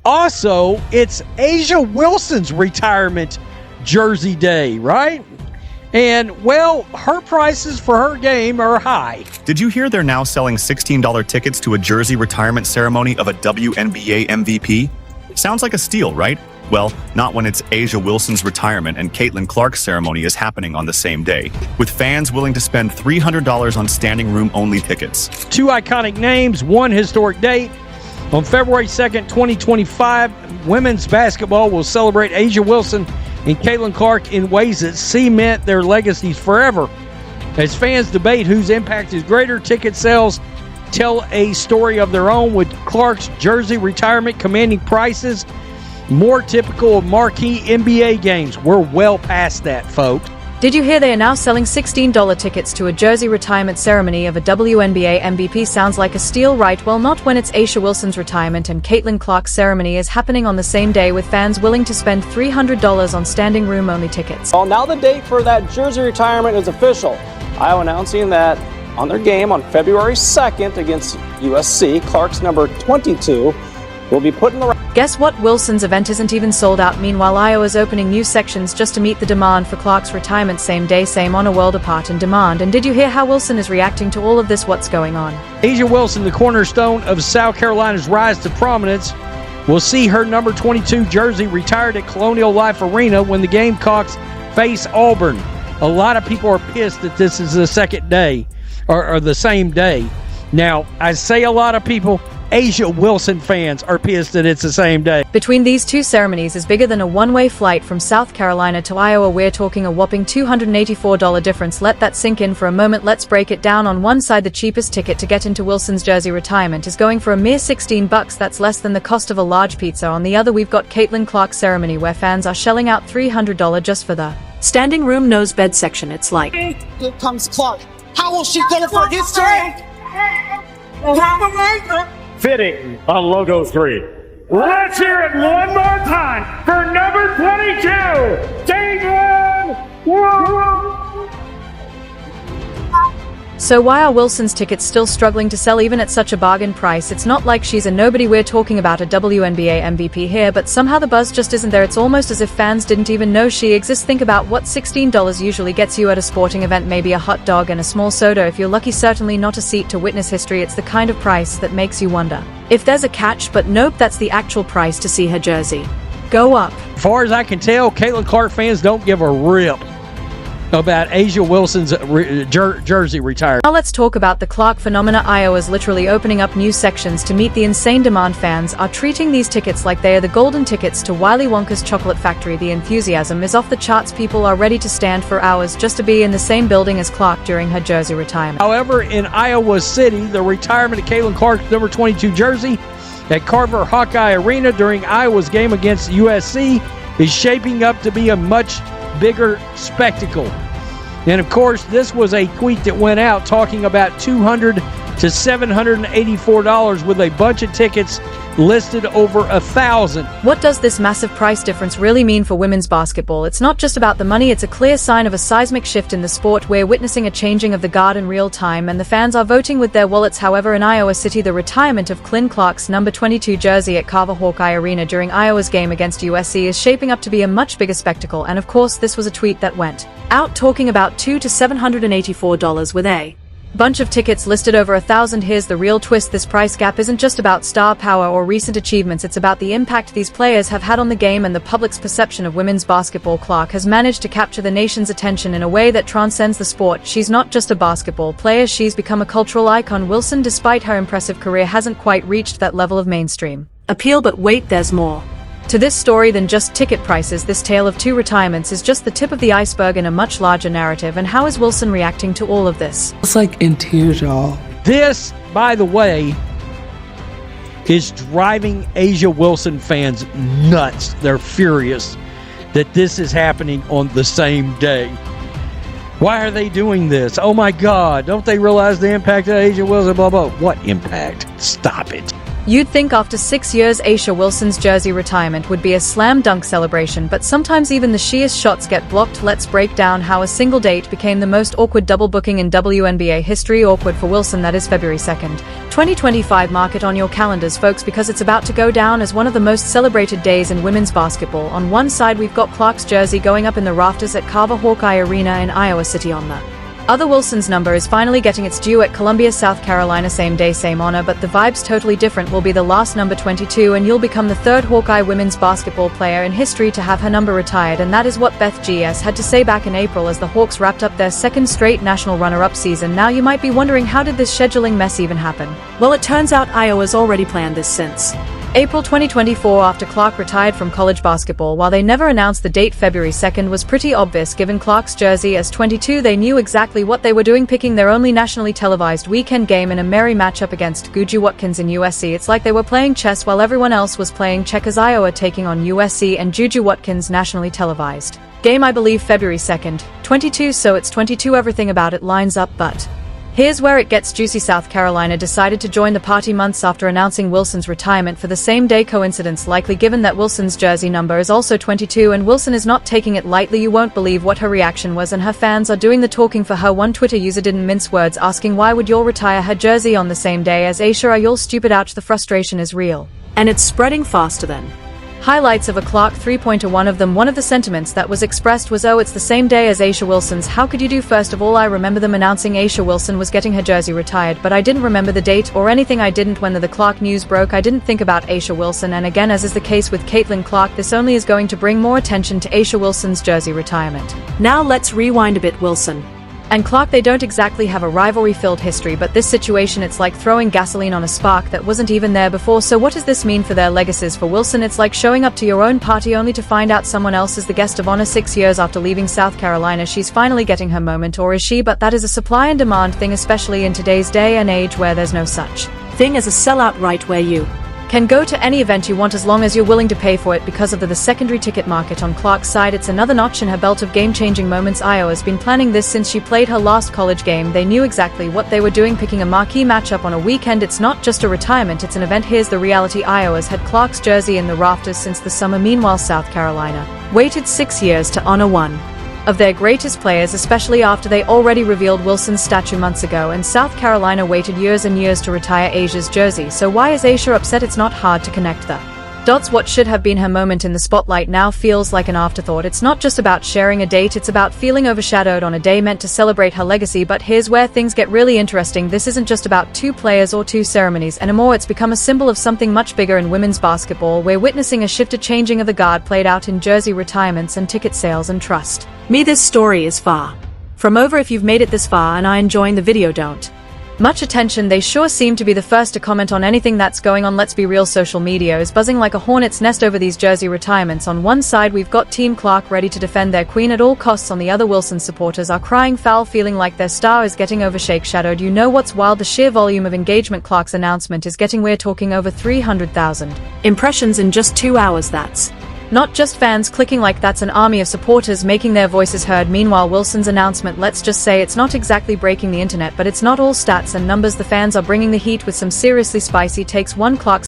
Also, it's Asia Wilson's retirement jersey day, right? And, well, her prices for her game are high. Did you hear they're now selling $16 tickets to a jersey retirement ceremony of a WNBA MVP? Sounds like a steal, right? Well, not when it's Asia Wilson's retirement and Caitlin Clark's ceremony is happening on the same day, with fans willing to spend $300 on standing room only tickets. Two iconic names, one historic date. On February 2nd, 2025, women's basketball will celebrate Asia Wilson and Caitlin Clark in ways that cement their legacies forever. As fans debate whose impact is greater, ticket sales tell a story of their own, with Clark's jersey retirement commanding prices more typical of marquee NBA games. We're well past that, folks. Did you hear they are now selling $16 tickets to a jersey retirement ceremony of a WNBA MVP? Sounds like a steal, right? Well, not when it's Asia Wilson's retirement and Caitlin Clark's ceremony is happening on the same day, with fans willing to spend $300 on standing room only tickets. Well, now the date for that jersey retirement is official. Iowa announcing that on their game on February 2nd against USC, Clark's number 22 will be put in the... Guess what? Wilson's event isn't even sold out. Meanwhile, Iowa's opening new sections just to meet the demand for Clark's retirement. Same day, same honor, world apart in demand. And did you hear how Wilson is reacting to all of this? What's going on? Asia Wilson, the cornerstone of South Carolina's rise to prominence, will see her number 22 jersey retired at Colonial Life Arena when the Gamecocks face Auburn. A lot of people are pissed that this is the second day, or the same day. Now, I say a lot of people, Asia Wilson fans are pissed that it's the same day. Between these two ceremonies is bigger than a one-way flight from South Carolina to Iowa. We're talking a whopping $284 difference. Let that sink in for a moment. Let's break it down. On one side, the cheapest ticket to get into Wilson's jersey retirement is going for a mere $16. That's less than the cost of a large pizza. On the other, we've got Caitlin Clark's ceremony, where fans are shelling out $300 just for the standing room nose bed section. It's like, here comes Clark. How will she go for history? Fitting on Logo 3. Let's hear it one more time for number 22, Caitlin. so why are Wilson's tickets still struggling to sell even at such a bargain price? It's not like she's a nobody. We're talking about a WNBA MVP here, but somehow the buzz just isn't there. It's almost as if fans didn't even know she exists. Think about what $16 usually gets you at a sporting event. Maybe a hot dog and a small soda if you're lucky, certainly not a seat to witness history. It's the kind of price that makes you wonder if there's a catch, but nope, that's the actual price to see her jersey go up. As far as I can tell, Caitlin Clark fans don't give a rip about Asia Wilson's jersey retirement. Now let's talk about the Clark phenomena. Iowa's literally opening up new sections to meet the insane demand. Fans are treating these tickets like they are the golden tickets to Willy Wonka's chocolate factory. The enthusiasm is off the charts. People are ready to stand for hours just to be in the same building as Clark during her jersey retirement. However, in Iowa City, the retirement of Caitlin Clark's number 22 jersey at Carver Hawkeye Arena during Iowa's game against USC is shaping up to be a much bigger spectacle. And of course, this was a tweet that went out talking about $200 to $784 with a bunch of tickets listed over 1,000. What does this massive price difference really mean for women's basketball? It's not just about the money, it's a clear sign of a seismic shift in the sport. We're witnessing a changing of the guard in real time, and the fans are voting with their wallets. However, in Iowa City, the retirement of Caitlin Clark's number 22 jersey at Carver Hawkeye Arena during Iowa's game against USC is shaping up to be a much bigger spectacle. And of course, this was a tweet that went out talking about $200 to $784 with a bunch of tickets listed over 1,000. Here's the real twist. This price gap isn't just about star power or recent achievements. It's about the impact these players have had on the game and the public's perception of women's basketball. Clark has managed to capture the nation's attention in a way that transcends the sport. She's not just a basketball player, she's become a cultural icon. Wilson, despite her impressive career, hasn't quite reached that level of mainstream appeal. But wait, there's more to this story than just ticket prices. This tale of two retirements is just the tip of the iceberg in a much larger narrative. And how is Wilson reacting to all of this? It's like in tears, y'all. This, by the way, is driving Asia Wilson fans nuts. They're furious that this is happening on the same day. Why are they doing this? Oh my God, don't they realize the impact of Asia Wilson? Blah, blah. What impact? Stop it. You'd think after 6 years A'ja Wilson's jersey retirement would be a slam dunk celebration, but sometimes even the sheerest shots get blocked. Let's break down how a single date became the most awkward double booking in WNBA history. Awkward for Wilson, that is February 2nd, 2025. Mark it on your calendars, folks, because it's about to go down as one of the most celebrated days in women's basketball. On one side we've got Clark's jersey going up in the rafters at Carver Hawkeye Arena in Iowa City. On the other, Wilson's number is finally getting its due at Columbia, South Carolina. Same day, same honor, but the vibe's totally different. Will be the last number 22, and you'll become the third Hawkeye women's basketball player in history to have her number retired, and that is what Beth GS had to say back in April as the Hawks wrapped up their second straight national runner-up season. Now you might be wondering, how did this scheduling mess even happen? Well, it turns out Iowa's already planned this since April 2024, after Clark retired from college basketball. While they never announced the date, February 2nd was pretty obvious. Given Clark's jersey as 22, they knew exactly what they were doing, picking their only nationally televised weekend game in a merry matchup against Juju Watkins in USC. It's like they were playing chess while everyone else was playing checkers. Iowa taking on USC and Juju Watkins, nationally televised game, I believe February 2nd, 22, so it's 22. Everything about it lines up, but here's where it gets juicy. South Carolina decided to join the party months after announcing Wilson's retirement for the same day. Coincidence likely, given that Wilson's jersey number is also 22 and Wilson is not taking it lightly. You won't believe what her reaction was, and her fans are doing the talking for her. One Twitter user didn't mince words, asking why would y'all retire her jersey on the same day as A'ja? Are y'all stupid? Ouch, the frustration is real, and it's spreading faster than highlights of a Clark three-pointer. One of the sentiments that was expressed was, oh, it's the same day as A'ja Wilson's. How could you do? First of all, I remember them announcing A'ja Wilson was getting her jersey retired, but I didn't remember the date or anything. I didn't. When the Clark news broke, I didn't think about A'ja Wilson, and again, as is the case with Caitlin Clark, this only is going to bring more attention to A'ja Wilson's jersey retirement. Now let's rewind a bit. Wilson and Clark, they don't exactly have a rivalry-filled history, but this situation, it's like throwing gasoline on a spark that wasn't even there before. So what does this mean for their legacies? For Wilson, it's like showing up to your own party only to find out someone else is the guest of honor. 6 years after leaving South Carolina, she's finally getting her moment, or is she? But that is a supply and demand thing, especially in today's day and age where there's no such thing as a sellout, right, where you can go to any event you want as long as you're willing to pay for it. Because of the secondary ticket market on Clark's side, it's another notch in her belt of game-changing moments. Iowa's been planning this since she played her last college game. They knew exactly what they were doing, picking a marquee matchup on a weekend. It's not just a retirement, it's an event. Here's the reality: Iowa's had Clark's jersey in the rafters since the summer. Meanwhile, South Carolina waited 6 years to honor one of their greatest players, especially after they already revealed Wilson's statue months ago, and South Carolina waited years and years to retire A'ja's jersey. So why is A'ja upset? It's not hard to connect the dots. What should have been her moment in the spotlight now feels like an afterthought. It's not just about sharing a date, it's about feeling overshadowed on a day meant to celebrate her legacy. But here's where things get really interesting. This isn't just about two players or two ceremonies anymore. It's become a symbol of something much bigger in women's basketball. We're witnessing a shift, a changing of the guard played out in jersey retirements and ticket sales. And trust me, this story is far from over. If you've made it this far and are enjoying the video, don't much attention. They sure seem to be the first to comment on anything that's going on. Let's be real, social media is buzzing like a hornet's nest over these jersey retirements. On one side we've got Team Clark ready to defend their queen at all costs. On the other, Wilson supporters are crying foul, feeling like their star is getting overshadowed. You know what's wild? The sheer volume of engagement. Clark's announcement is getting, we're talking over 300,000 impressions in just 2 hours. That's not just fans clicking, like that's an army of supporters making their voices heard. Meanwhile, Wilson's announcement, let's just say it's not exactly breaking the internet, but it's not all stats and numbers. The fans are bringing the heat with some seriously spicy takes. One, Clark's